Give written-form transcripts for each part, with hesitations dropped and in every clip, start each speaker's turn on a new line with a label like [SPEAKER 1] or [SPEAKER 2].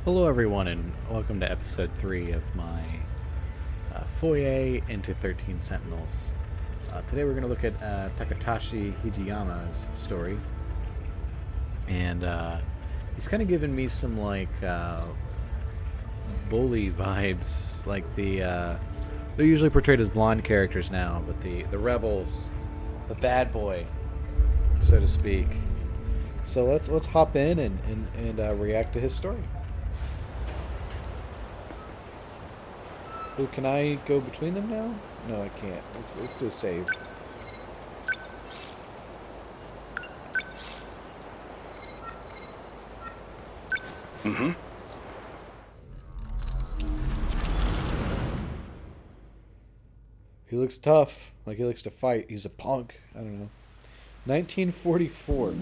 [SPEAKER 1] Hello, everyone, and welcome to episode 3 of my foyer into 13 Sentinels. Today we're going to look at Takatashi Hijiyama's story, and he's kind of given me some, bully vibes, they're usually portrayed as blonde characters now, but the rebels, the bad boy, so to speak. So let's hop in and react to his story. Oh, can I go between them now? No, I can't. Let's do a save.
[SPEAKER 2] Mm-hmm.
[SPEAKER 1] He looks tough. Like he likes to fight. He's a punk. I don't know. 1944.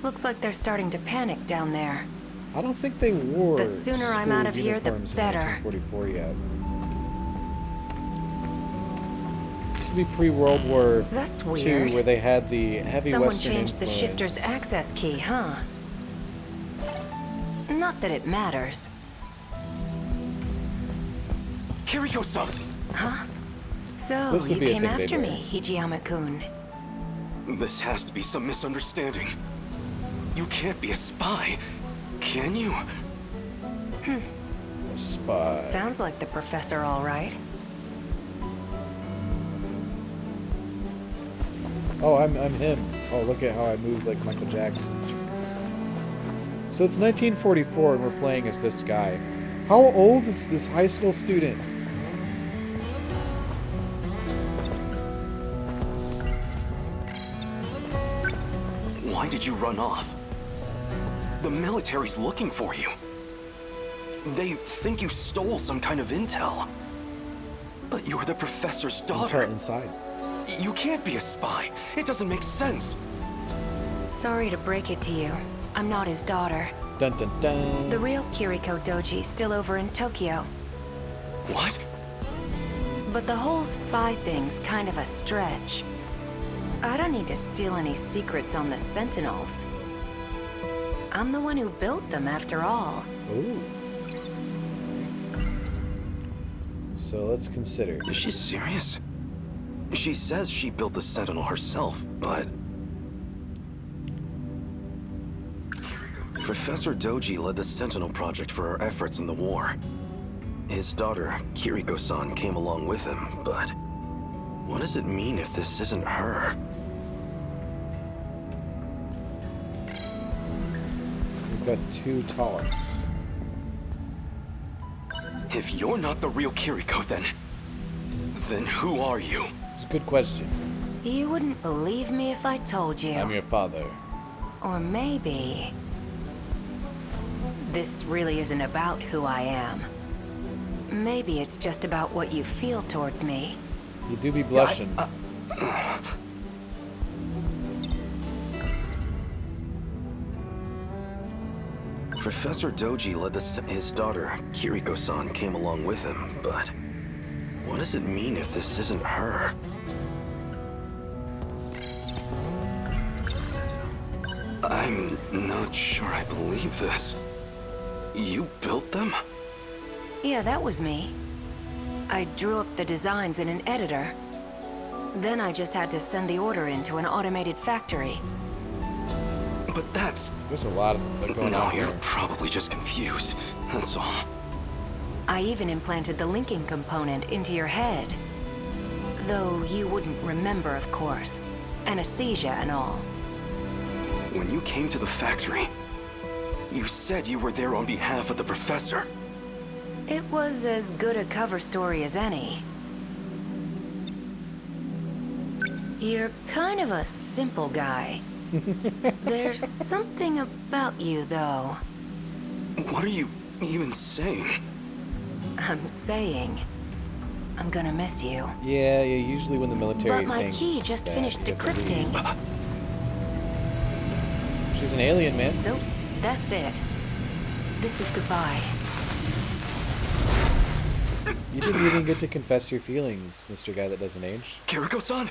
[SPEAKER 3] Looks like they're starting to panic down there.
[SPEAKER 1] I don't think they wore
[SPEAKER 3] The sooner I'm out of here, the better.
[SPEAKER 1] 1944 yet. This would be pre-World War
[SPEAKER 3] That's
[SPEAKER 1] II,
[SPEAKER 3] weird.
[SPEAKER 1] where they had the heavy
[SPEAKER 3] Someone
[SPEAKER 1] Western
[SPEAKER 3] changed the
[SPEAKER 1] influence.
[SPEAKER 3] shifter's access key, huh? Not that it matters.
[SPEAKER 2] Kiriko-san!
[SPEAKER 3] Huh? So,
[SPEAKER 1] This would
[SPEAKER 3] you
[SPEAKER 1] be a
[SPEAKER 3] came
[SPEAKER 1] thing they'd
[SPEAKER 3] after
[SPEAKER 1] wear.
[SPEAKER 3] me, Hijiyama-kun.
[SPEAKER 2] This has to be some misunderstanding. You can't be a spy, can you?
[SPEAKER 1] A spy.
[SPEAKER 3] Sounds like the professor, all right.
[SPEAKER 1] Oh, I'm him. Oh, look at how I move like Michael Jackson. So it's 1944 and we're playing as this guy. How old is this high school student?
[SPEAKER 2] Why did you run off? The military's looking for you. They think you stole some kind of intel. But you're the professor's daughter.
[SPEAKER 1] Inside.
[SPEAKER 2] You can't be a spy. It doesn't make sense.
[SPEAKER 3] Sorry to break it to you. I'm not his daughter.
[SPEAKER 1] Dun dun dun.
[SPEAKER 3] The real Kiriko Doji's still over in Tokyo.
[SPEAKER 2] What?
[SPEAKER 3] But the whole spy thing's kind of a stretch. I don't need to steal any secrets on the Sentinels. I'm the one who built them, after all.
[SPEAKER 1] Ooh. So let's consider.
[SPEAKER 2] Is she serious? She says she built the Sentinel herself, but... Professor Doji led the Sentinel project for our efforts in the war. His daughter, Kiriko-san, came along with him, but... What does it mean if this isn't her?
[SPEAKER 1] We've got two Talks.
[SPEAKER 2] If you're not the real Kiriko, then who are you?
[SPEAKER 1] It's a good question.
[SPEAKER 3] You wouldn't believe me if I told you.
[SPEAKER 1] I'm your father.
[SPEAKER 3] Or maybe... this really isn't about who I am. Maybe it's just about what you feel towards me.
[SPEAKER 1] You do be blushing.
[SPEAKER 2] Professor Doji led his daughter, Kiriko-san, came along with him, but... What does it mean if this isn't her? I'm not sure I believe this. You built them?
[SPEAKER 3] Yeah, that was me. I drew up the designs in an editor. Then I just had to send the order into an automated factory.
[SPEAKER 2] But that's...
[SPEAKER 1] There's a lot of that going
[SPEAKER 2] No,
[SPEAKER 1] on
[SPEAKER 2] you're
[SPEAKER 1] here.
[SPEAKER 2] probably just confused. That's all.
[SPEAKER 3] I even implanted the linking component into your head. Though you wouldn't remember, of course. Anesthesia and all.
[SPEAKER 2] When you came to the factory, you said you were there on behalf of the professor.
[SPEAKER 3] It was as good a cover story as any. You're kind of a simple guy. There's something about you, though.
[SPEAKER 2] What are you even saying?
[SPEAKER 3] I'm saying... I'm gonna miss you.
[SPEAKER 1] Yeah, usually when the military
[SPEAKER 3] But my
[SPEAKER 1] thinks
[SPEAKER 3] key just
[SPEAKER 1] that
[SPEAKER 3] finished
[SPEAKER 1] you have to leave.
[SPEAKER 3] decrypting.
[SPEAKER 1] She's an alien, man.
[SPEAKER 3] So, that's it. This is goodbye.
[SPEAKER 1] You didn't even get to confess your feelings, Mr. Guy that doesn't age.
[SPEAKER 2] Kiriko-san?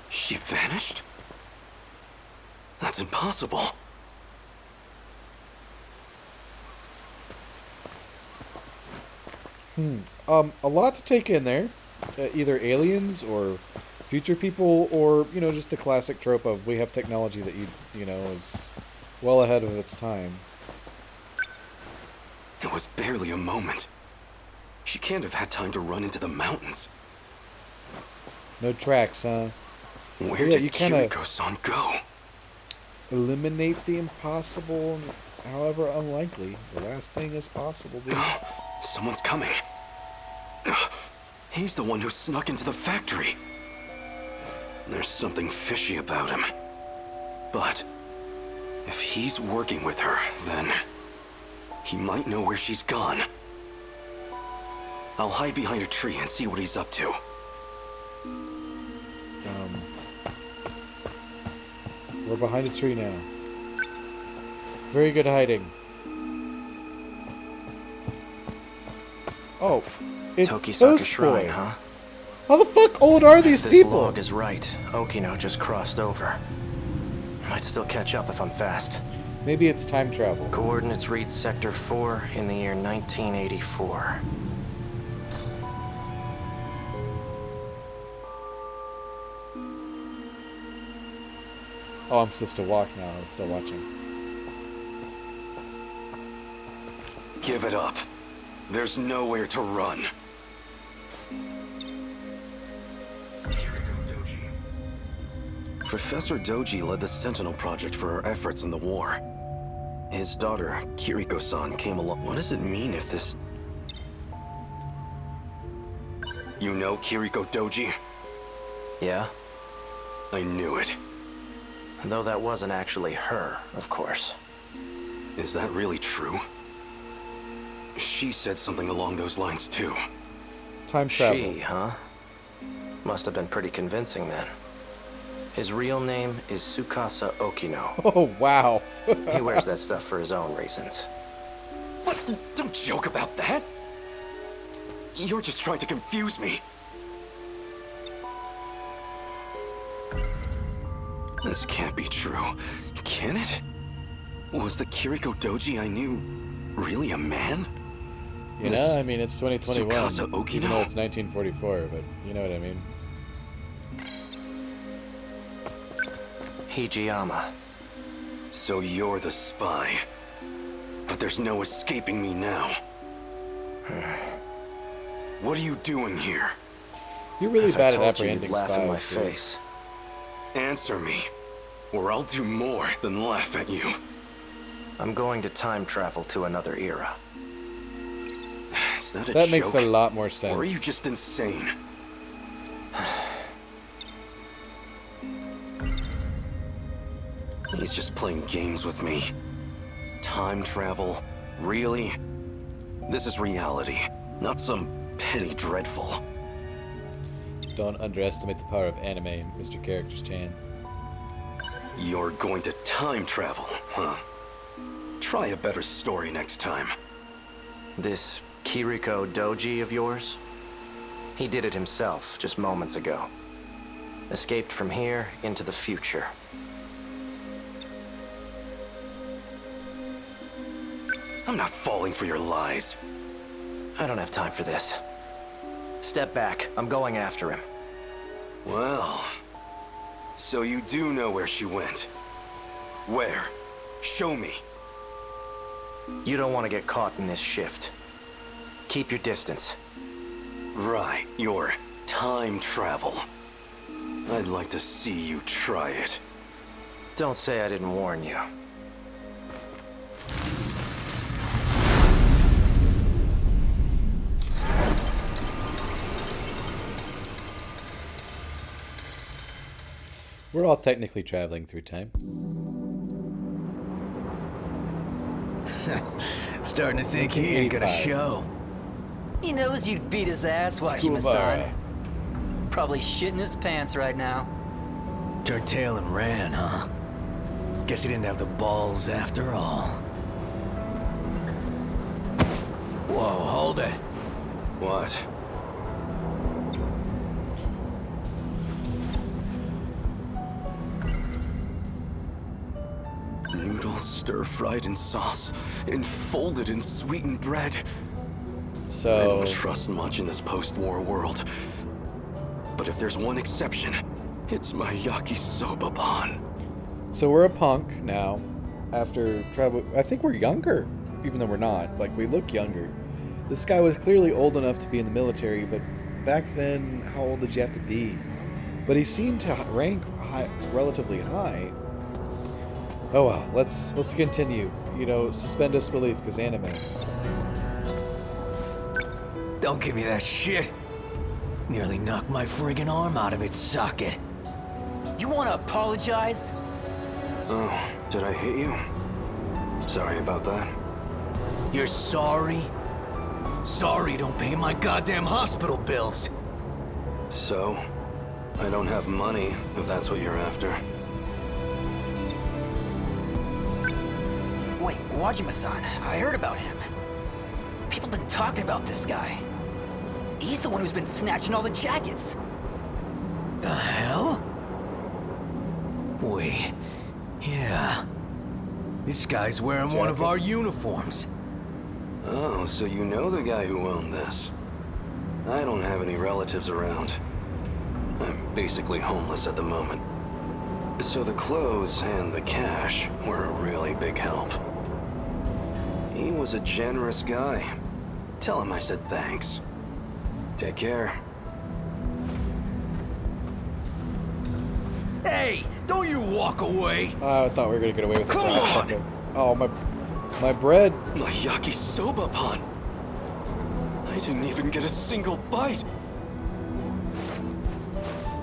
[SPEAKER 2] She vanished? That's impossible.
[SPEAKER 1] A lot to take in there. Either aliens or future people, or just the classic trope of we have technology that is well ahead of its time.
[SPEAKER 2] It was barely a moment. She can't have had time to run into the mountains.
[SPEAKER 1] No tracks, huh?
[SPEAKER 2] Where
[SPEAKER 1] Yeah,
[SPEAKER 2] did
[SPEAKER 1] you kinda
[SPEAKER 2] Kiriko-san go?
[SPEAKER 1] Eliminate the impossible, however unlikely. The last thing is possible, dude.
[SPEAKER 2] Someone's coming. He's the one who snuck into the factory. There's something fishy about him. But if he's working with her, then he might know where she's gone. I'll hide behind a tree and see what he's up to.
[SPEAKER 1] We're behind a tree now. Very good hiding. Oh, it's
[SPEAKER 4] Tokisaka Shrine, huh?
[SPEAKER 1] How the fuck old are these
[SPEAKER 4] If this
[SPEAKER 1] people?
[SPEAKER 4] log is right, Okino just crossed over. Might still catch up if I'm fast.
[SPEAKER 1] Maybe it's time travel.
[SPEAKER 4] Coordinates read Sector 4 in the year 1984.
[SPEAKER 1] Oh, I'm supposed to walk now. I'm still watching.
[SPEAKER 2] Give it up. There's nowhere to run. Professor Doji led the Sentinel project for her efforts in the war. His daughter, Kiriko-san, came along. What does it mean if this... You know Kiriko Doji?
[SPEAKER 4] Yeah?
[SPEAKER 2] I knew it.
[SPEAKER 4] Though that wasn't actually her, of course.
[SPEAKER 2] Is that really true? She said something along those lines too.
[SPEAKER 1] Time travel.
[SPEAKER 4] She, huh? Must have been pretty convincing then. His real name is Tsukasa Okino.
[SPEAKER 1] Oh, wow.
[SPEAKER 4] He wears that stuff for his own reasons.
[SPEAKER 2] What? Don't joke about that! You're just trying to confuse me. This can't be true. Can it? Was the Kiriko Doji I knew really a man?
[SPEAKER 1] You know, I mean, it's 2021.
[SPEAKER 2] Tsukasa Okino?
[SPEAKER 1] Even though it's 1944, but you know what I mean.
[SPEAKER 4] Hijiyama.
[SPEAKER 2] So you're the spy. But there's no escaping me now. What are you doing here?
[SPEAKER 1] You're really
[SPEAKER 4] If I
[SPEAKER 1] bad at
[SPEAKER 4] told you, you'd
[SPEAKER 1] apprehending
[SPEAKER 4] laugh in my
[SPEAKER 1] spies, dude.
[SPEAKER 4] face.
[SPEAKER 2] Answer me, or I'll do more than laugh at you.
[SPEAKER 4] I'm going to time travel to another era.
[SPEAKER 2] Is that a
[SPEAKER 1] That
[SPEAKER 2] joke?
[SPEAKER 1] makes a lot more sense.
[SPEAKER 2] Or are you just insane? He's just playing games with me. Time travel? Really? This is reality, not some petty dreadful.
[SPEAKER 1] Don't underestimate the power of anime, Mr. Characters Chan.
[SPEAKER 2] You're going to time travel, huh? Try a better story next time.
[SPEAKER 4] This Kiriko Doji of yours? He did it himself just moments ago. Escaped from here into the future.
[SPEAKER 2] I'm not falling for your lies.
[SPEAKER 4] I don't have time for this. Step back. I'm going after him.
[SPEAKER 2] Well, so you do know where she went. Where? Show me.
[SPEAKER 4] You don't want to get caught in this shift. Keep your distance.
[SPEAKER 2] Right, your time travel. I'd like to see you try it.
[SPEAKER 4] Don't say I didn't warn you.
[SPEAKER 1] We're all technically traveling through time.
[SPEAKER 5] Starting to think he ain't gonna
[SPEAKER 1] 85.
[SPEAKER 5] show.
[SPEAKER 6] He knows you'd beat his ass, Washima-san. Probably shitting his pants right now.
[SPEAKER 5] Turned tail and ran, huh? Guess he didn't have the balls after all. Whoa, hold it.
[SPEAKER 2] What? Noodles stir-fried in sauce and folded in sweetened bread. I
[SPEAKER 1] So,
[SPEAKER 2] don't trust much in this post-war world. But if there's one exception, it's my yakisoba pan.
[SPEAKER 1] so we're a punk now. After travel, I think we're younger, even though we're not. Like, we look younger. This guy was clearly old enough to be in the military, but back then, how old did you have to be? But he seemed to rank relatively high. Oh well, let's continue. You know, suspend disbelief, because anime.
[SPEAKER 5] Don't give me that shit. Nearly knocked my friggin' arm out of its socket.
[SPEAKER 6] You wanna apologize?
[SPEAKER 2] Oh, did I hit you? Sorry about that.
[SPEAKER 5] You're sorry? Sorry don't pay my goddamn hospital bills.
[SPEAKER 2] So, I don't have money, if that's what you're after.
[SPEAKER 6] Wait, Wajima-san, I heard about him. People been talking about this guy. He's the one who's been snatching all the jackets.
[SPEAKER 5] The hell? Wait. Yeah. This guy's wearing one of our uniforms.
[SPEAKER 2] Oh, so you know the guy who owned this. I don't have any relatives around. I'm basically homeless at the moment. So the clothes and the cash were a really big help. He was a generous guy. Tell him I said thanks. Take care.
[SPEAKER 5] Hey, don't you walk away.
[SPEAKER 1] I thought we were gonna get away with it.
[SPEAKER 5] Come
[SPEAKER 1] for a
[SPEAKER 5] on!
[SPEAKER 1] second. Oh, my bread.
[SPEAKER 2] My yakisoba pan. I didn't even get a single bite.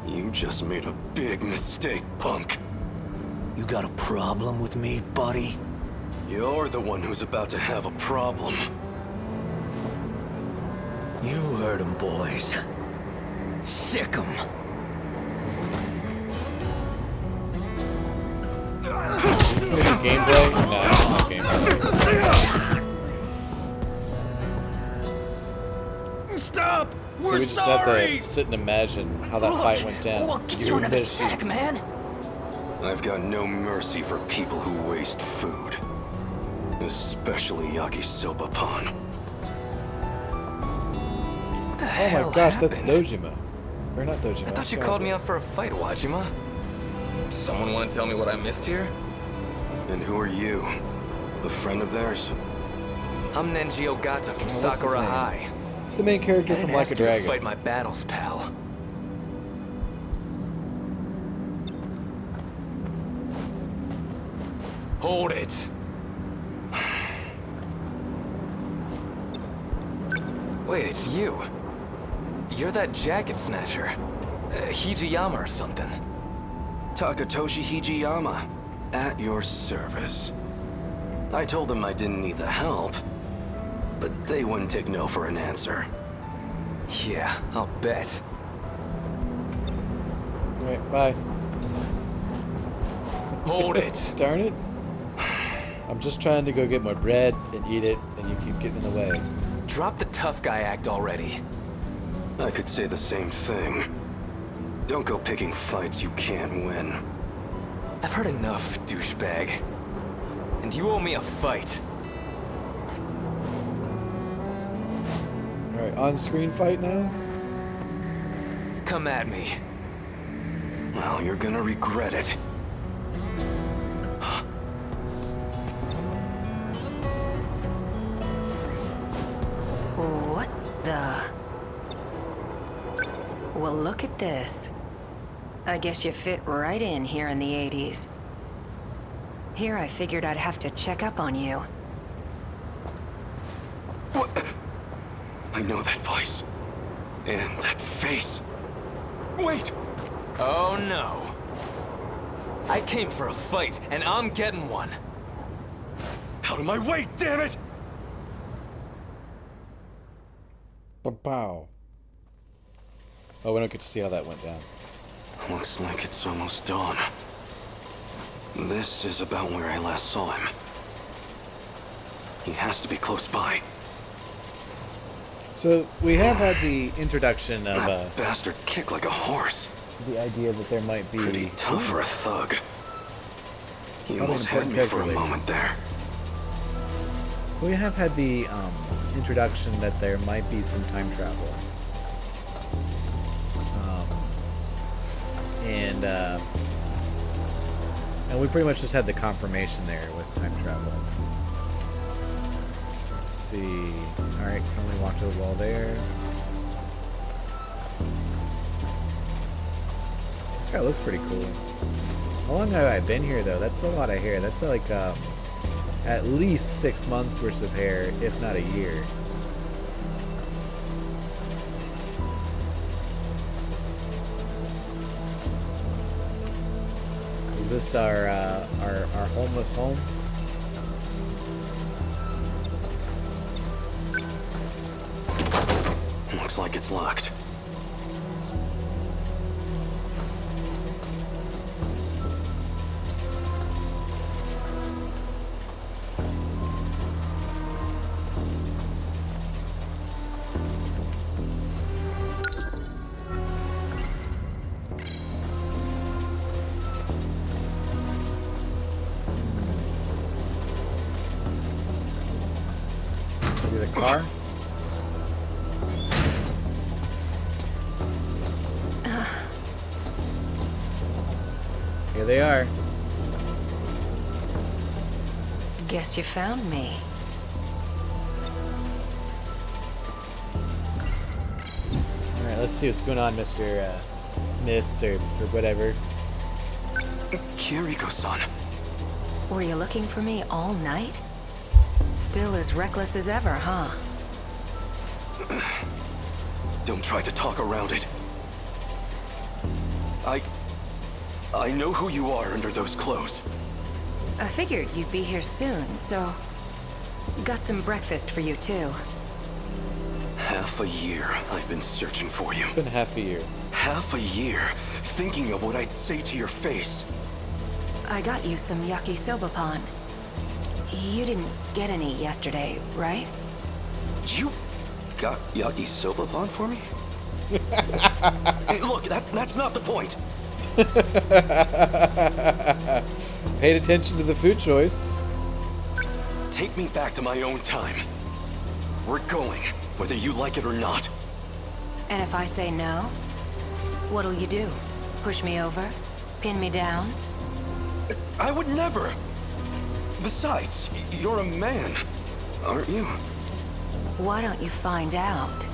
[SPEAKER 2] You just made a big mistake, punk.
[SPEAKER 5] You got a problem with me, buddy?
[SPEAKER 2] You're the one who's about to have a problem.
[SPEAKER 5] You heard him, boys. Sick 'em.
[SPEAKER 1] Is this gonna be gameplay? No, it's not gameplay.
[SPEAKER 5] Stop!
[SPEAKER 1] So we just have to sit and imagine how that fight went down.
[SPEAKER 6] We'll get you another snack, man.
[SPEAKER 2] I've got no mercy for people who waste food. Especially yakisoba pan.
[SPEAKER 1] Oh my gosh, that's Dojima. Or not Dojima.
[SPEAKER 7] I thought you called me up for a fight, Wajima. Someone want to tell me what I missed here?
[SPEAKER 2] And who are you? A friend of theirs?
[SPEAKER 7] I'm Nenji Ogata from
[SPEAKER 1] his
[SPEAKER 7] Sakura
[SPEAKER 1] name?
[SPEAKER 7] High.
[SPEAKER 1] It's the main
[SPEAKER 7] I
[SPEAKER 1] character
[SPEAKER 7] didn't
[SPEAKER 1] from Like
[SPEAKER 7] ask
[SPEAKER 1] a
[SPEAKER 7] you to
[SPEAKER 1] Dragon.
[SPEAKER 7] fight my battles, pal. Hold it. Wait, it's you. You're that jacket snatcher. Hijiyama or something.
[SPEAKER 2] Takatoshi Hijiyama. At your service. I told them I didn't need the help, but they wouldn't take no for an answer.
[SPEAKER 7] Yeah, I'll bet.
[SPEAKER 1] Alright, bye.
[SPEAKER 7] Hold it.
[SPEAKER 1] Darn it. I'm just trying to go get my bread and eat it, and you keep getting in the way.
[SPEAKER 7] Drop the tough guy act already.
[SPEAKER 2] I could say the same thing. Don't go picking fights you can't win.
[SPEAKER 7] I've heard enough, douchebag. And you owe me a fight.
[SPEAKER 1] Alright, on-screen fight now?
[SPEAKER 7] Come at me.
[SPEAKER 2] Well, you're gonna regret it.
[SPEAKER 3] What the? Well, look at this. I guess you fit right in here in the 80s. Here I figured I'd have to check up on you.
[SPEAKER 2] What? I know that voice. And that face. Wait!
[SPEAKER 7] Oh no. I came for a fight, and I'm getting one.
[SPEAKER 2] Out of my way, damn it!
[SPEAKER 1] Pow. Oh, we don't get to see how that went down.
[SPEAKER 2] Looks like it's almost dawn. This is about where I last saw him. He has to be close by.
[SPEAKER 1] So, we have had the introduction of
[SPEAKER 2] That bastard kicked like a horse.
[SPEAKER 1] the idea that there might be...
[SPEAKER 2] Pretty tough for a thug. You
[SPEAKER 1] Probably an
[SPEAKER 2] almost had
[SPEAKER 1] important
[SPEAKER 2] me for
[SPEAKER 1] character
[SPEAKER 2] a
[SPEAKER 1] later.
[SPEAKER 2] moment there.
[SPEAKER 1] We have had the introduction that there might be some time travel. And we pretty much just had the confirmation there with time travel. Let's see. Alright, can only walk to the wall there. This guy looks pretty cool. How long have I been here, though? That's a lot of hair. That's like at least 6 months worth of hair, if not a year. Is this our homeless home?
[SPEAKER 2] Looks like it's locked.
[SPEAKER 1] Maybe the car? Here they are.
[SPEAKER 3] Guess you found me.
[SPEAKER 1] Alright, let's see what's going on, Mr. Miss, or whatever.
[SPEAKER 2] Kiriko-san.
[SPEAKER 3] Were you looking for me all night? Still as reckless as ever, huh?
[SPEAKER 2] Don't try to talk around it. I know who you are under those clothes.
[SPEAKER 3] I figured you'd be here soon, so... Got some breakfast for you, too.
[SPEAKER 2] Half a year I've been searching for you.
[SPEAKER 1] It's been half a year.
[SPEAKER 2] Half a year thinking of what I'd say to your face.
[SPEAKER 3] I got you some yakisoba pan. You didn't get any yesterday, right?
[SPEAKER 2] You got yakisoba pan for me? Hey, look, that's not the point.
[SPEAKER 1] Paid attention to the food choice.
[SPEAKER 2] Take me back to my own time. We're going, whether you like it or not.
[SPEAKER 3] And if I say no, what'll you do? Push me over? Pin me down?
[SPEAKER 2] I would never. Besides, you're a man, aren't you?
[SPEAKER 3] Why don't you find out?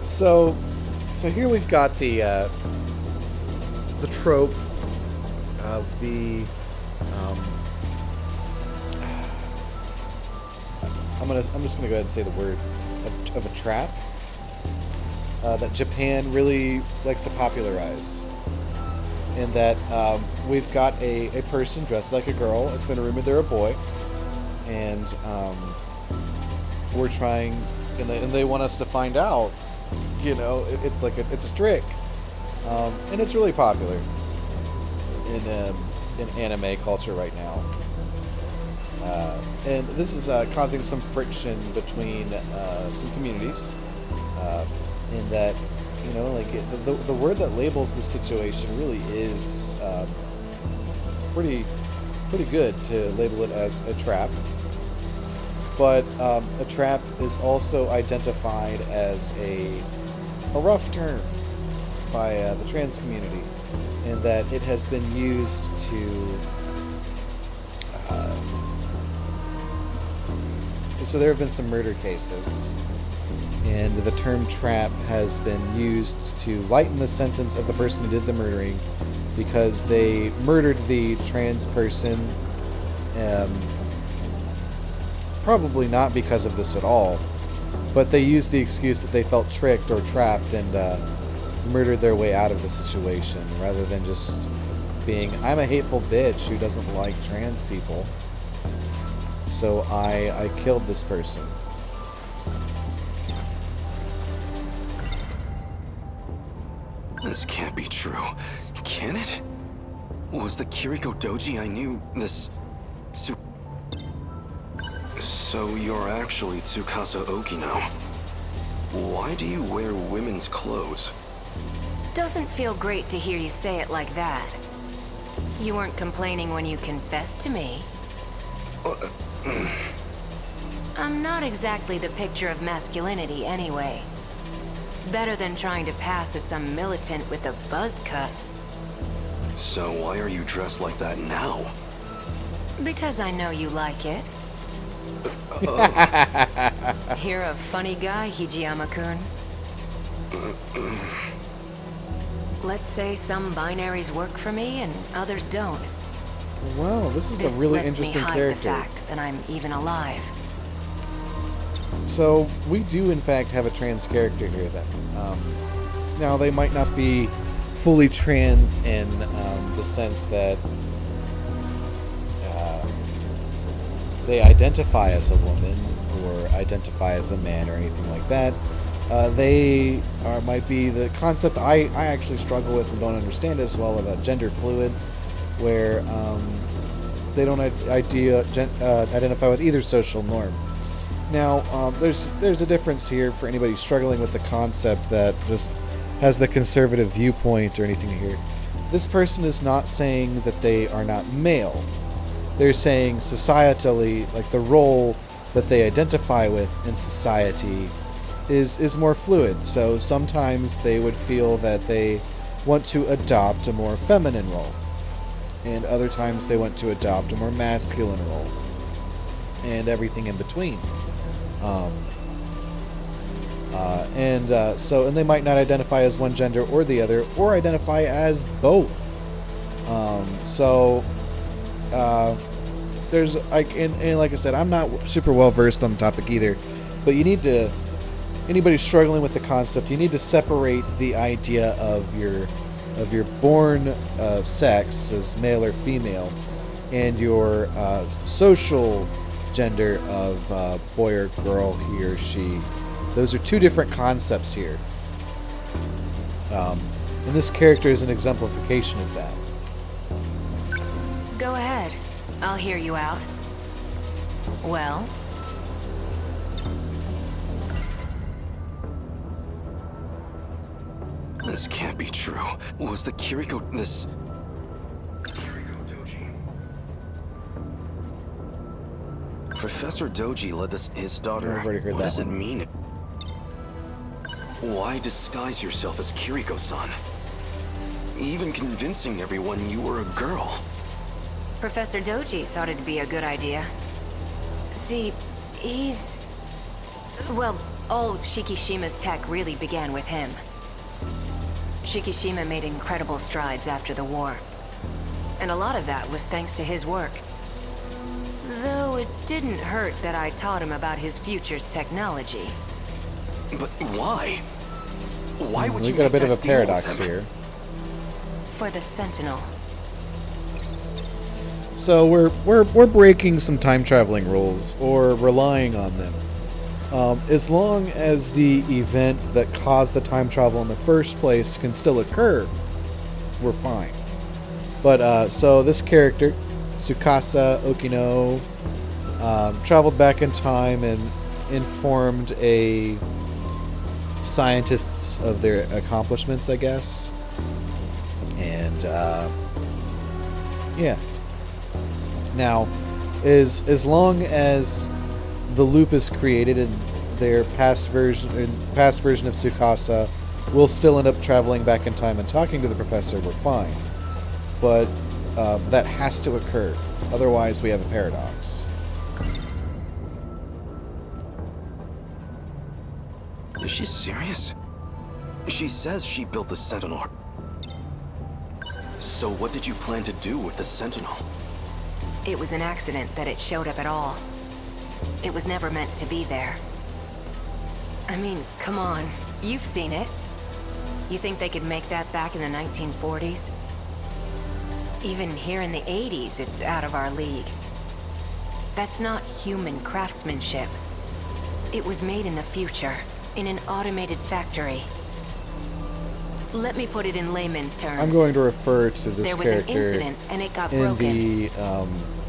[SPEAKER 1] So here we've got the trope of the I'm just gonna go ahead and say the word of a trap that Japan really likes to popularize, in that we've got a person dressed like a girl. It's been rumored they're a boy, and we're trying, and they want us to find out. You know, it's like it's a trick, and it's really popular in anime culture right now. And this is causing some friction between some communities, in that, you know, like the word that labels the situation really is pretty good to label it as a trap. But a trap is also identified as a rough term by the trans community, in that it has been used to so there have been some murder cases, and the term trap has been used to lighten the sentence of the person who did the murdering, because they murdered the trans person, probably not because of this at all, but they used the excuse that they felt tricked or trapped, and murdered their way out of the situation, rather than just being, I'm a hateful bitch who doesn't like trans people, so I killed this person.
[SPEAKER 2] This can't be true. Can it? Was the Kiriko Doji I knew this... So you're actually Tsukasa Oki now. Why do you wear women's clothes?
[SPEAKER 3] Doesn't feel great to hear you say it like that. You weren't complaining when you confessed to me. I'm not exactly the picture of masculinity anyway. Better than trying to pass as some militant with a buzz cut.
[SPEAKER 2] So why are you dressed like that now?
[SPEAKER 3] Because I know you like it. You're a funny guy, Hijiyama-kun. Let's say some binaries work for me and others don't.
[SPEAKER 1] Wow, this is a
[SPEAKER 3] This
[SPEAKER 1] really
[SPEAKER 3] lets
[SPEAKER 1] interesting
[SPEAKER 3] me hide
[SPEAKER 1] character.
[SPEAKER 3] the fact that I'm even alive.
[SPEAKER 1] So we do in fact have a trans character here then. Now they might not be fully trans in the sense that they identify as a woman or identify as a man or anything like that. They might be the concept I actually struggle with and don't understand as well about gender fluid, where they don't identify with either social norm. Now, there's a difference here for anybody struggling with the concept that just has the conservative viewpoint or anything here. This person is not saying that they are not male. They're saying societally, like the role that they identify with in society is more fluid. So sometimes they would feel that they want to adopt a more feminine role, and other times they want to adopt a more masculine role, and everything in between. And they might not identify as one gender or the other, or identify as both. There's like, and like I said, I'm not super well versed on the topic either, but you need to, anybody struggling with the concept, you need to separate the idea of your born sex as male or female, and your social gender of boy or girl, he or she. Those are two different concepts here. And this character is an exemplification of that.
[SPEAKER 3] Go ahead. I'll hear you out. Well?
[SPEAKER 2] This can't be true. Was the Kiriko this... Kiriko Doji. Professor Doji led his daughter.
[SPEAKER 1] I've already heard
[SPEAKER 2] What
[SPEAKER 1] that
[SPEAKER 2] does it
[SPEAKER 1] one.
[SPEAKER 2] mean? Why disguise yourself as Kiriko-san? Even convincing everyone you were a girl.
[SPEAKER 3] Professor Doji thought it'd be a good idea. See, he's... Well, all Shikishima's tech really began with him. Shikishima made incredible strides after the war. And a lot of that was thanks to his work. Though it didn't hurt that I taught him about his future's technology.
[SPEAKER 2] But why? Why would you
[SPEAKER 1] We got a
[SPEAKER 2] make
[SPEAKER 1] bit of a
[SPEAKER 2] that deal with
[SPEAKER 1] paradox
[SPEAKER 2] him?
[SPEAKER 1] here.
[SPEAKER 3] For the Sentinel.
[SPEAKER 1] So we're breaking some time traveling rules, or relying on them. As long as the event that caused the time travel in the first place can still occur, we're fine. But so this character, Tsukasa Okino, traveled back in time and informed scientists of their accomplishments, I guess. And yeah. Now, as long as the loop is created and their past version of Tsukasa will still end up traveling back in time and talking to the professor, we're fine. But that has to occur. Otherwise, we have a paradox.
[SPEAKER 2] Is she serious? She says she built the Sentinel. So what did you plan to do with the Sentinel?
[SPEAKER 3] It was an accident that it showed up at all. It was never meant to be there. I mean, come on. You've seen it. You think they could make that back in the 1940s? Even here in the 80s, it's out of our league. That's not human craftsmanship. It was made in the future, in an automated factory. Let me put it in layman's terms.
[SPEAKER 1] I'm going to refer to this
[SPEAKER 3] There was an
[SPEAKER 1] character
[SPEAKER 3] incident, and it got
[SPEAKER 1] in
[SPEAKER 3] broken.
[SPEAKER 1] the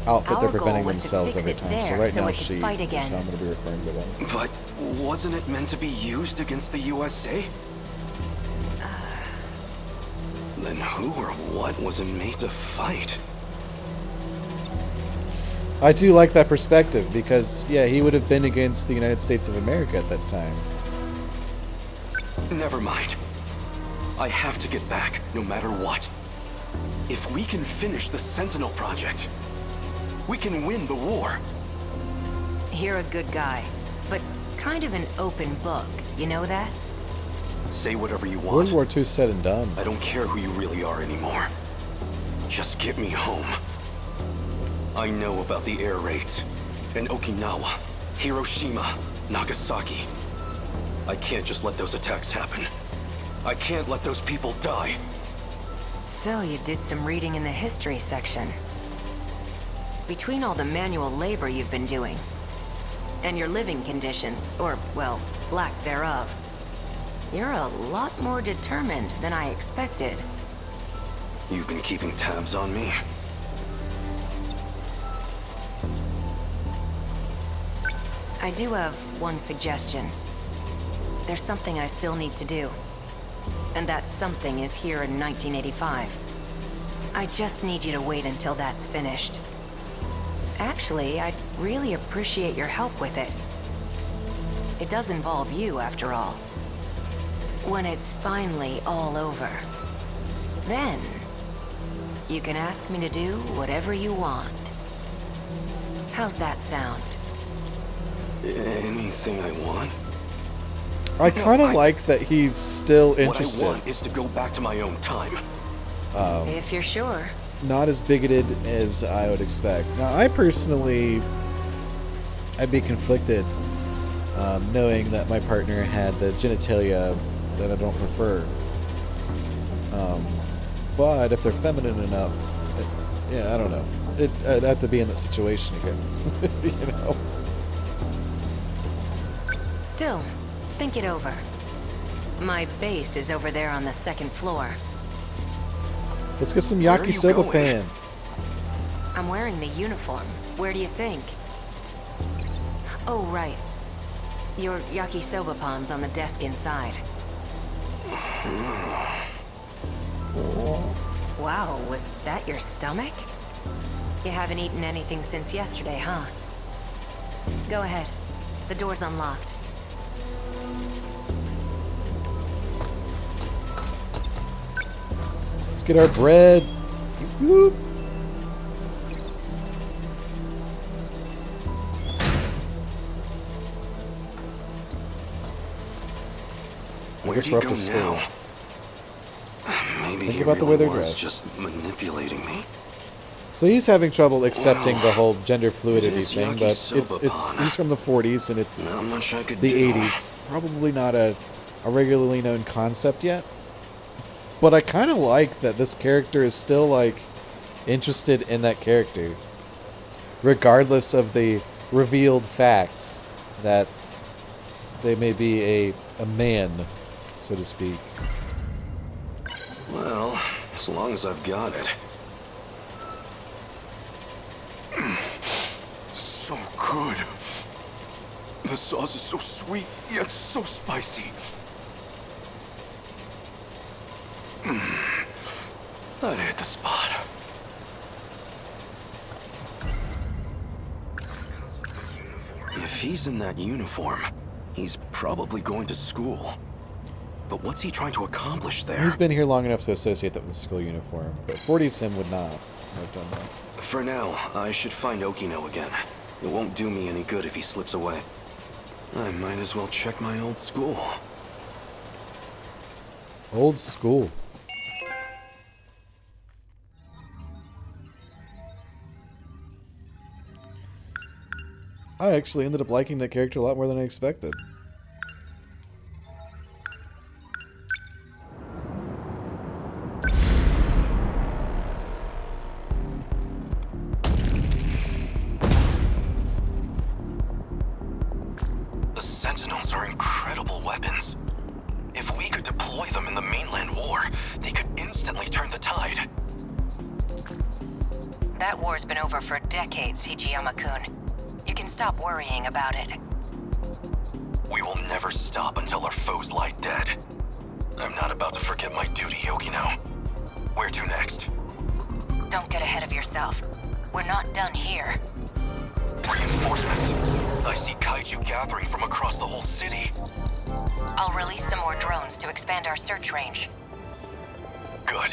[SPEAKER 1] outfit
[SPEAKER 3] Our
[SPEAKER 1] they're
[SPEAKER 3] goal
[SPEAKER 1] preventing
[SPEAKER 3] was to
[SPEAKER 1] themselves
[SPEAKER 3] fix
[SPEAKER 1] every
[SPEAKER 3] it
[SPEAKER 1] time.
[SPEAKER 3] there
[SPEAKER 1] So right
[SPEAKER 3] so
[SPEAKER 1] now
[SPEAKER 3] it could
[SPEAKER 1] she
[SPEAKER 3] fight
[SPEAKER 1] is
[SPEAKER 3] again.
[SPEAKER 1] how I'm going to be referring to them.
[SPEAKER 2] But wasn't it meant to be used against the USA? Then who or what wasn't made to fight?
[SPEAKER 1] I do like that perspective because, yeah, he would have been against the United States of America at that time.
[SPEAKER 2] Never mind. I have to get back, no matter what. If we can finish the Sentinel project, we can win the war.
[SPEAKER 3] You're a good guy, but kind of an open book. You know that?
[SPEAKER 2] Say whatever you want.
[SPEAKER 1] World War II said and done.
[SPEAKER 2] I don't care who you really are anymore. Just get me home. I know about the air raids. In Okinawa, Hiroshima, Nagasaki. I can't just let those attacks happen. I can't let those people die.
[SPEAKER 3] So you did some reading in the history section. Between all the manual labor you've been doing, and your living conditions, or, well, lack thereof, you're a lot more determined than I expected.
[SPEAKER 2] You've been keeping tabs on me?
[SPEAKER 3] I do have one suggestion. There's something I still need to do. And that something is here in 1985. I just need you to wait until that's finished. Actually, I'd really appreciate your help with it. It does involve you, after all. When it's finally all over, then you can ask me to do whatever you want. How's that sound?
[SPEAKER 2] Anything I want?
[SPEAKER 1] I kind of like that he's still interested.
[SPEAKER 2] What I want is to go back to my own time.
[SPEAKER 3] If you're sure.
[SPEAKER 1] Not as bigoted as I would expect. Now, I personally, I'd be conflicted knowing that my partner had the genitalia that I don't prefer. But if they're feminine enough, yeah, I don't know. I'd have to be in that situation again, you know?
[SPEAKER 3] Still, think it over. My base is over there on the second floor.
[SPEAKER 1] Let's get some
[SPEAKER 2] Where are you
[SPEAKER 1] yakisoba
[SPEAKER 2] going?
[SPEAKER 1] pan.
[SPEAKER 3] I'm wearing the uniform. Where do you think? Oh, right. Your yakisoba pan's on the desk inside. Wow, was that your stomach? You haven't eaten anything since yesterday, huh? Go ahead. The door's unlocked.
[SPEAKER 1] Let's get our bread. Whoop.
[SPEAKER 2] Where
[SPEAKER 1] guess
[SPEAKER 2] do you
[SPEAKER 1] we're
[SPEAKER 2] go
[SPEAKER 1] up to school.
[SPEAKER 2] now? Maybe
[SPEAKER 1] Think
[SPEAKER 2] he
[SPEAKER 1] about the
[SPEAKER 2] really
[SPEAKER 1] way they're
[SPEAKER 2] was
[SPEAKER 1] dressed.
[SPEAKER 2] just manipulating me.
[SPEAKER 1] So he's having trouble accepting
[SPEAKER 2] Wow.
[SPEAKER 1] the whole gender fluidity
[SPEAKER 2] is
[SPEAKER 1] thing, but
[SPEAKER 2] yakisoba pan.
[SPEAKER 1] he's from the 40s and it's
[SPEAKER 2] Not much I could
[SPEAKER 1] the
[SPEAKER 2] do.
[SPEAKER 1] 80s. Probably not a regularly known concept yet. But I kind of like that this character is still, like, interested in that character. Regardless of the revealed fact that they may be a man, so to speak.
[SPEAKER 2] Well, as long as I've got it. So good. The sauce is so sweet, yet so spicy. That hit the spot. If he's in that uniform, he's probably going to school. But what's he trying to accomplish there?
[SPEAKER 1] He's been here long enough to associate that with the school uniform, but 40s him would not have done that.
[SPEAKER 2] For now, I should find Okino again. It won't do me any good if he slips away. I might as well check my old school.
[SPEAKER 1] Old school. I actually ended up liking that character a lot more than I expected.
[SPEAKER 2] The Sentinels are incredible weapons. If we could deploy them in the mainland war, they could instantly turn the tide.
[SPEAKER 3] That war's been over for decades, Hijiyama-kun. You can stop worrying about it.
[SPEAKER 2] We will never stop until our foes lie dead. I'm not about to forget my duty, Okino. Where to next?
[SPEAKER 3] Don't get ahead of yourself. We're not done here.
[SPEAKER 2] Reinforcements. I see kaiju gathering from across the whole city.
[SPEAKER 3] I'll release some more drones to expand our search range.
[SPEAKER 2] Good.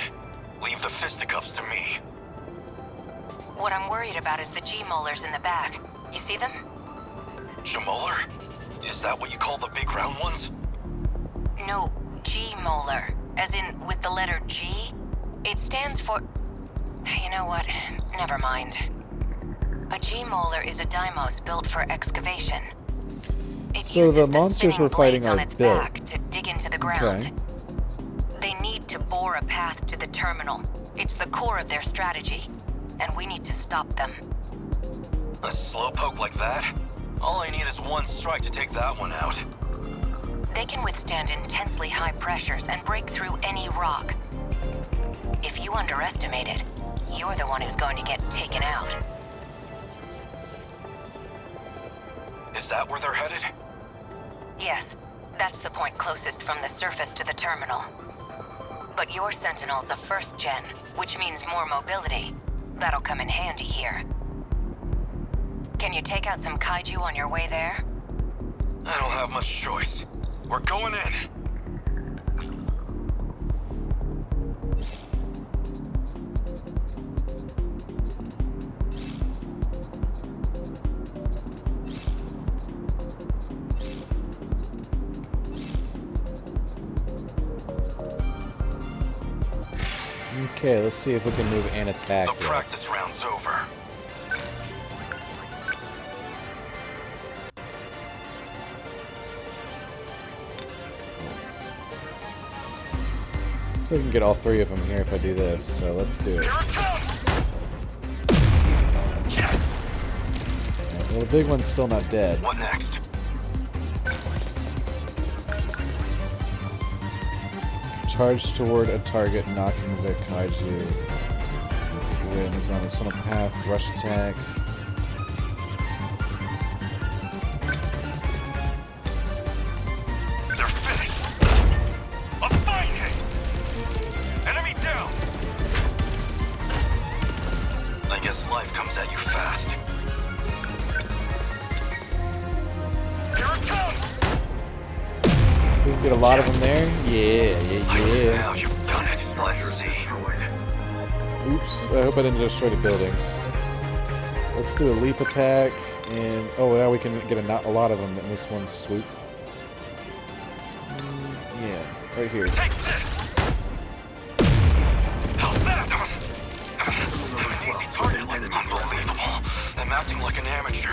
[SPEAKER 2] Leave the fisticuffs to me.
[SPEAKER 3] What I'm worried about is the G-molars in the back. You see them?
[SPEAKER 2] Jamolar? Is that what you call the big round ones?
[SPEAKER 3] No, G-molar. As in, with the letter G. It stands for... You know what? Never mind. A G-molar is a Deimos built for excavation. It
[SPEAKER 1] So
[SPEAKER 3] uses
[SPEAKER 1] the monsters
[SPEAKER 3] spinning
[SPEAKER 1] we're fighting
[SPEAKER 3] blades on
[SPEAKER 1] are
[SPEAKER 3] its
[SPEAKER 1] built.
[SPEAKER 3] back to dig into the ground. They need to bore a path to the terminal. It's the core of their strategy, and we need to stop them.
[SPEAKER 2] A slowpoke like that? All I need is one strike to take that one out.
[SPEAKER 3] They can withstand intensely high pressures and break through any rock. If you underestimate it, you're the one who's going to get taken out.
[SPEAKER 2] Is that where they're headed?
[SPEAKER 3] Yes, that's the point closest from the surface to the terminal. But your Sentinel's a first gen, which means more mobility. That'll come in handy here. Can you take out some kaiju on your way there?
[SPEAKER 2] I don't have much choice. We're going in.
[SPEAKER 1] Okay, let's see if we can move and attack.
[SPEAKER 2] The
[SPEAKER 1] yet.
[SPEAKER 2] practice round's over.
[SPEAKER 1] So we can get all three of them here if I do this. So let's do it.
[SPEAKER 2] Here it comes! Yes!
[SPEAKER 1] Alright, well, the big one's still not dead.
[SPEAKER 2] What next?
[SPEAKER 1] Charge toward a target, knocking the kaiju. We're gonna go on this on a path. Rush attack.
[SPEAKER 2] They're finished! A fine hit! Enemy down! I guess life comes at you fast. Here it comes!
[SPEAKER 1] We can get a lot of them there. Yeah.
[SPEAKER 2] Now you've done it. Let's see.
[SPEAKER 1] Oops. I hope I didn't destroy the buildings. Let's do a leap attack. And oh, now we can get a lot of them in this one swoop. Yeah, right here.
[SPEAKER 2] Take this! How's that? An easy target like unbelievable. I'm acting like an amateur.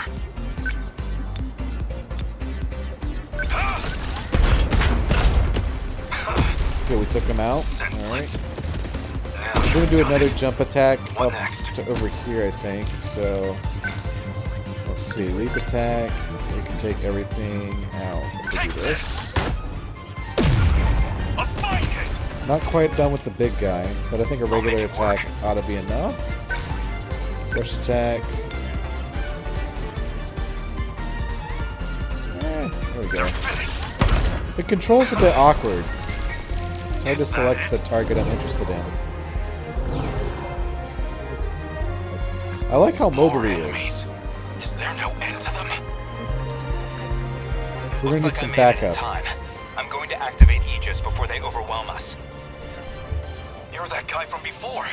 [SPEAKER 1] Okay, we took them out.
[SPEAKER 2] Senseless.
[SPEAKER 1] Alright.
[SPEAKER 2] Now
[SPEAKER 1] We're gonna
[SPEAKER 2] you've
[SPEAKER 1] do
[SPEAKER 2] done
[SPEAKER 1] another
[SPEAKER 2] it.
[SPEAKER 1] jump attack
[SPEAKER 2] What
[SPEAKER 1] up
[SPEAKER 2] next?
[SPEAKER 1] to over here, I think. So let's see, leap attack. We can take everything out. We can do this.
[SPEAKER 2] A fine hit!
[SPEAKER 1] Not quite done with the big guy, but I think a regular
[SPEAKER 2] make it work.
[SPEAKER 1] attack ought to be enough. Rush attack. There we go. The control's a bit awkward. It's hard to select the target I'm interested in. I like how mobile he is.
[SPEAKER 2] Is there no end to them?
[SPEAKER 1] We're gonna need
[SPEAKER 6] Looks
[SPEAKER 1] some
[SPEAKER 6] like I made it in
[SPEAKER 1] backup.
[SPEAKER 6] time. I'm going to activate Aegis before they overwhelm us.
[SPEAKER 2] You're that guy from before.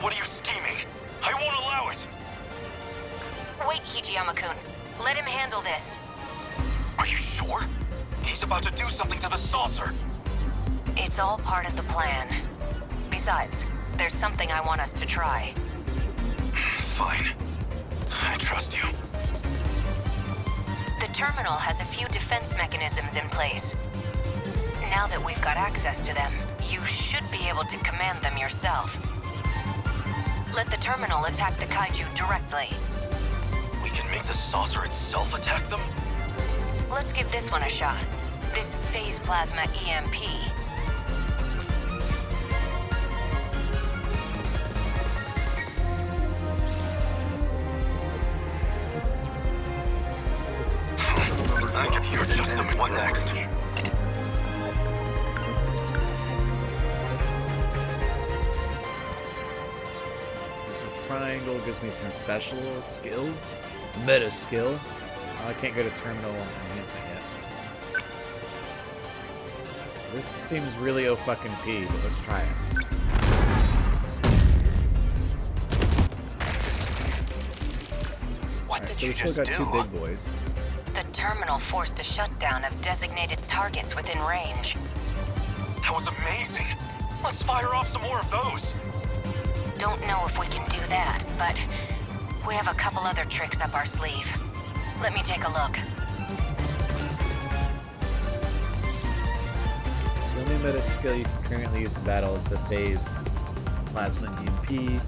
[SPEAKER 2] What are you scheming? I won't allow it.
[SPEAKER 3] Wait, Hijiyama-kun. Let him handle this.
[SPEAKER 2] Are you sure? He's about to do something to the saucer.
[SPEAKER 3] It's all part of the plan. Besides, there's something I want us to try.
[SPEAKER 2] Fine. I trust you.
[SPEAKER 3] The terminal has a few defense mechanisms in place. Now that we've got access to them, you should be able to command them yourself. Let the terminal attack the kaiju directly.
[SPEAKER 2] We can make the saucer itself attack them?
[SPEAKER 3] Let's give this one a shot. This phase plasma EMP.
[SPEAKER 2] I can hear just a what next?
[SPEAKER 1] triangle gives me some special skills. Meta skill. I can't go to terminal enhancement yet. This seems really O-fucking-P, but let's try it. So we still got two big boys.
[SPEAKER 3] The terminal forced a shutdown of designated targets within range.
[SPEAKER 2] That was amazing. Let's fire off some more of those.
[SPEAKER 3] Don't know if we can do that, but we have a couple other tricks up our sleeve. Let me take a look.
[SPEAKER 1] The only meta skill you can currently use in battle is the phase plasma EMP,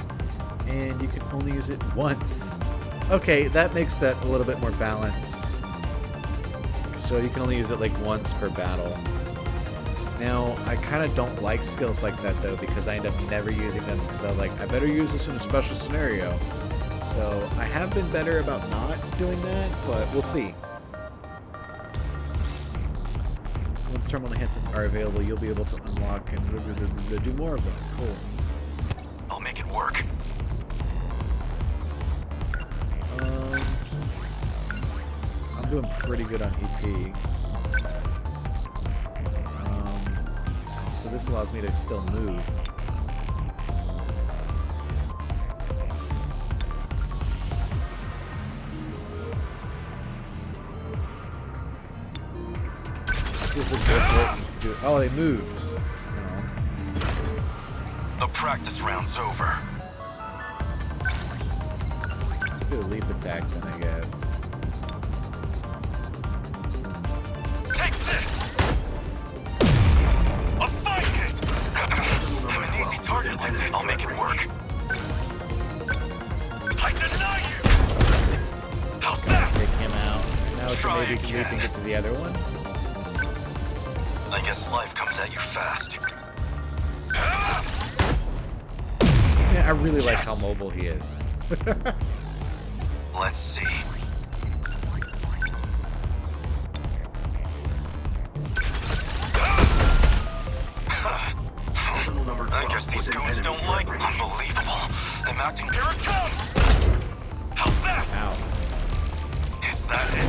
[SPEAKER 1] and you can only use it once. Okay, that makes that a little bit more balanced. So you can only use it like once per battle. Now, I kind of don't like skills like that though, because I end up never using them because I'm like, I better use this in a special scenario. So I have been better about not doing that, but we'll see. Once terminal enhancements are available, you'll be able to unlock and do more of them. Cool.
[SPEAKER 2] I'll make it work.
[SPEAKER 1] I'm doing pretty good on EP. So this allows me to still move. Let's see if we can go for it and do it. Oh, they moved.
[SPEAKER 2] The practice round's over.
[SPEAKER 1] Let's do a leap attack then, I guess.
[SPEAKER 2] Take this! A fight hit! I'm an easy target like that. I'll make it work. I deny you! How's that?
[SPEAKER 1] Take him out. Now we
[SPEAKER 2] Try
[SPEAKER 1] can maybe
[SPEAKER 2] again.
[SPEAKER 1] leap and get to the other one.
[SPEAKER 2] I guess life comes at you fast.
[SPEAKER 1] Yeah, I really like how mobile he is.
[SPEAKER 2] Let's see. I guess these goons don't like me. Unbelievable. I'm acting. Here it comes! How's that?
[SPEAKER 1] Ow.
[SPEAKER 2] Is that it?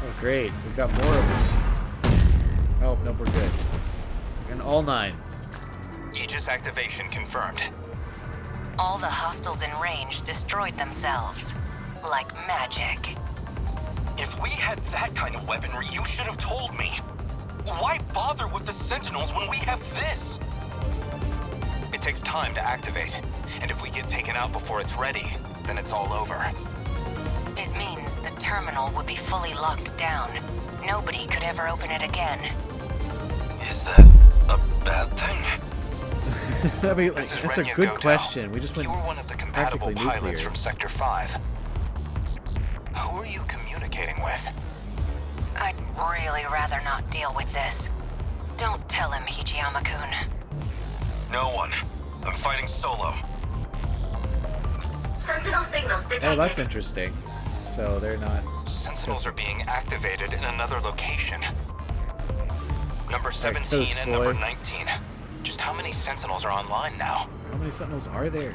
[SPEAKER 1] Oh, great. We've got more of them. Oh, nope, we're good. And all nines.
[SPEAKER 8] Aegis activation confirmed.
[SPEAKER 3] All the hostiles in range destroyed themselves. Like magic.
[SPEAKER 2] If we had that kind of weaponry, you should have told me. Why bother with the Sentinels when we have this?
[SPEAKER 8] It takes time to activate, and if we get taken out before it's ready, then it's all over.
[SPEAKER 3] It means the terminal would be fully locked down. Nobody could ever open it again.
[SPEAKER 2] Is that a bad thing?
[SPEAKER 1] I mean, like,
[SPEAKER 8] This is
[SPEAKER 1] that's a
[SPEAKER 8] Renya
[SPEAKER 1] good
[SPEAKER 8] Goto.
[SPEAKER 1] question. We just went
[SPEAKER 8] You were one of the compatible
[SPEAKER 1] practically
[SPEAKER 8] pilots
[SPEAKER 1] nuclear.
[SPEAKER 8] from Sector 5. Who are you communicating with?
[SPEAKER 3] I'd really rather not deal with this. Don't tell him, Hijiyama-kun.
[SPEAKER 2] No one. I'm fighting solo.
[SPEAKER 3] Sentinel signals detected.
[SPEAKER 1] Oh, that's interesting. So they're not...
[SPEAKER 8] Sentinels are being activated in another location. Number
[SPEAKER 1] Like
[SPEAKER 8] 17
[SPEAKER 1] Toast
[SPEAKER 8] and
[SPEAKER 1] Boy.
[SPEAKER 8] number 19. Just how many Sentinels are online now?
[SPEAKER 1] How many Sentinels are there?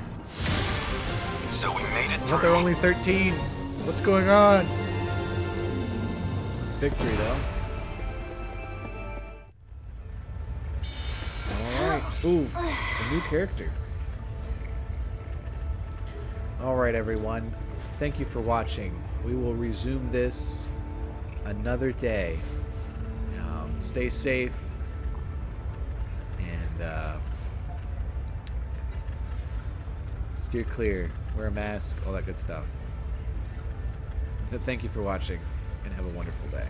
[SPEAKER 2] So we made it
[SPEAKER 1] I
[SPEAKER 2] through.
[SPEAKER 1] thought there were only 13. What's going on? Victory, though. Alright. Ooh, a new character. Alright, everyone. Thank you for watching. We will resume this another day. Stay safe. And, steer clear. Wear a mask. All that good stuff. Thank you for watching, and have a wonderful day.